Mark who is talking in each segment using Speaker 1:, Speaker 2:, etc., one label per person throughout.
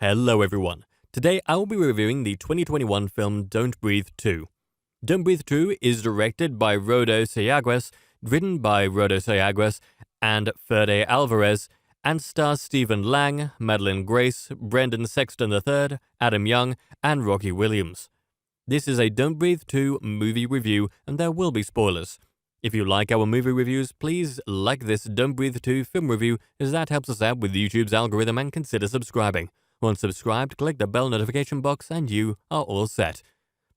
Speaker 1: Hello everyone. Today I will be reviewing the 2021 film Don't Breathe 2. Don't Breathe 2 is directed by Rodo Sayagues, written by Rodo Sayagues and Fede Alvarez, and stars Stephen Lang, Madeline Grace, Brendan Sexton III, Adam Young, and Rocky Williams. This is a Don't Breathe 2 movie review, and there will be spoilers. If you like our movie reviews, please like this Don't Breathe 2 film review, as that helps us out with YouTube's algorithm, and consider subscribing. Once subscribed, click the bell notification box and you are all set.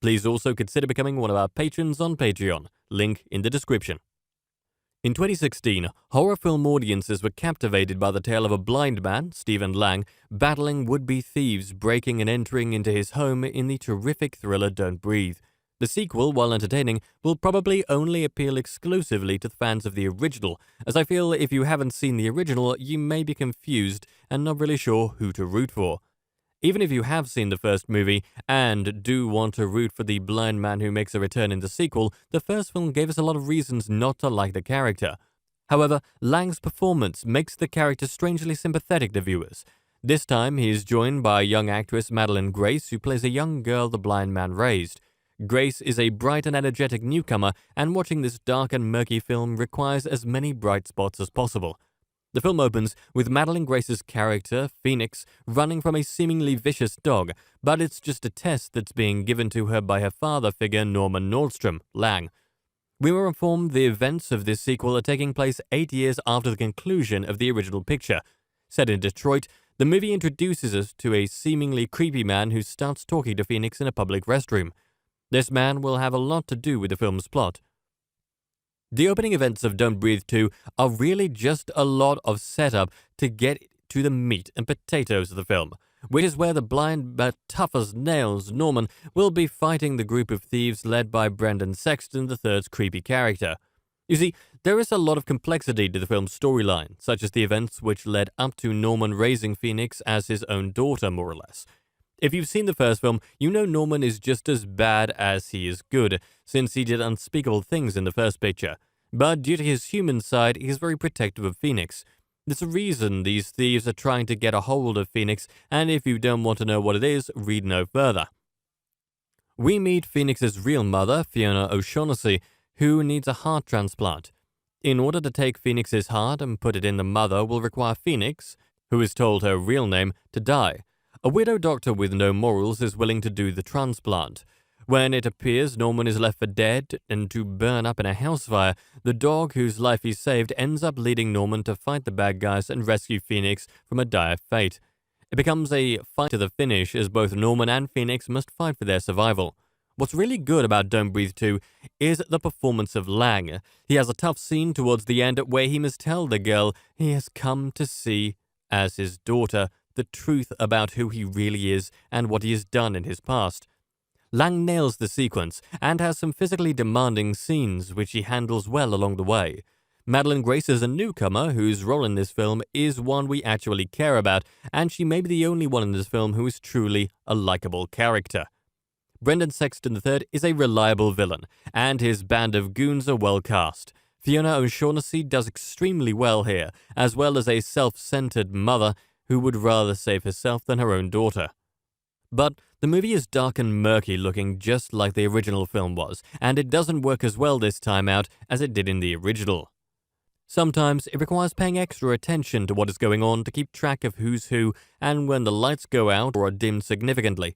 Speaker 1: Please also consider becoming one of our patrons on Patreon, link in the description. In 2016, horror film audiences were captivated by the tale of a blind man, Stephen Lang, battling would-be thieves breaking and entering into his home in the terrific thriller Don't Breathe. The sequel, while entertaining, will probably only appeal exclusively to the fans of the original, as I feel if you haven't seen the original, you may be confused and not really sure who to root for. Even if you have seen the first movie and do want to root for the blind man who makes a return in the sequel, the first film gave us a lot of reasons not to like the character. However, Lang's performance makes the character strangely sympathetic to viewers. This time, he is joined by young actress Madeline Grace, who plays a young girl the blind man raised. Grace is a bright and energetic newcomer, and watching this dark and murky film requires as many bright spots as possible. The film opens with Madeline Grace's character, Phoenix, running from a seemingly vicious dog, but it's just a test that's being given to her by her father figure Norman Nordstrom, Lang. We were informed the events of this sequel are taking place 8 years after the conclusion of the original picture. Set in Detroit, the movie introduces us to a seemingly creepy man who starts talking to Phoenix in a public restroom. This man will have a lot to do with the film's plot. The opening events of Don't Breathe 2 are really just a lot of setup to get to the meat and potatoes of the film, which is where the blind but tough as nails Norman will be fighting the group of thieves led by Brendan Sexton III's creepy character. You see, there is a lot of complexity to the film's storyline, such as the events which led up to Norman raising Phoenix as his own daughter, more or less. If you've seen the first film, you know Norman is just as bad as he is good, since he did unspeakable things in the first picture. But due to his human side, he is very protective of Phoenix. There's a reason these thieves are trying to get a hold of Phoenix, and if you don't want to know what it is, read no further. We meet Phoenix's real mother, Fiona O'Shaughnessy, who needs a heart transplant. In order to take Phoenix's heart and put it in the mother will require Phoenix, who is told her real name, to die. A widow doctor with no morals is willing to do the transplant. When it appears Norman is left for dead and to burn up in a house fire, the dog whose life he saved ends up leading Norman to fight the bad guys and rescue Phoenix from a dire fate. It becomes a fight to the finish as both Norman and Phoenix must fight for their survival. What's really good about Don't Breathe 2 is the performance of Lang. He has a tough scene towards the end where he must tell the girl he has come to see as his daughter the truth about who he really is and what he has done in his past. Lang nails the sequence and has some physically demanding scenes which he handles well along the way. Madeline Grace is a newcomer whose role in this film is one we actually care about, and she may be the only one in this film who is truly a likable character. Brendan Sexton III is a reliable villain, and his band of goons are well cast. Fiona O'Shaughnessy does extremely well here, as well as a self-centered mother who would rather save herself than her own daughter. But the movie is dark and murky looking just like the original film was, and it doesn't work as well this time out as it did in the original. Sometimes it requires paying extra attention to what is going on to keep track of who's who and when the lights go out or are dimmed significantly.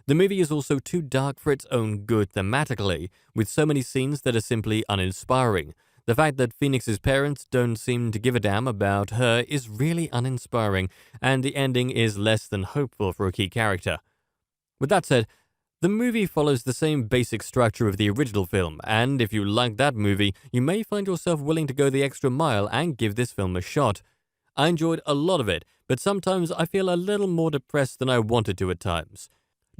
Speaker 1: The movie is also too dark for its own good thematically, with so many scenes that are simply uninspiring. The fact that Phoenix's parents don't seem to give a damn about her is really uninspiring, and the ending is less than hopeful for a key character. With that said, the movie follows the same basic structure of the original film, and if you like that movie, you may find yourself willing to go the extra mile and give this film a shot. I enjoyed a lot of it, but sometimes I feel a little more depressed than I wanted to at times.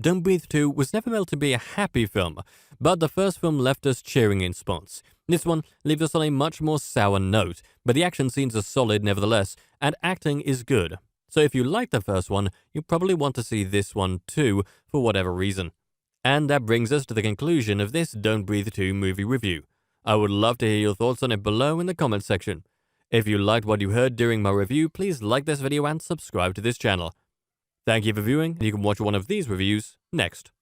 Speaker 1: Don't Breathe 2 was never meant to be a happy film, but the first film left us cheering in spots. This one leaves us on a much more sour note, but the action scenes are solid nevertheless, and acting is good. So if you like the first one, you probably want to see this one too, for whatever reason. And that brings us to the conclusion of this Don't Breathe 2 movie review. I would love to hear your thoughts on it below in the comments section. If you liked what you heard during my review, please like this video and subscribe to this channel. Thank you for viewing, and you can watch one of these reviews next.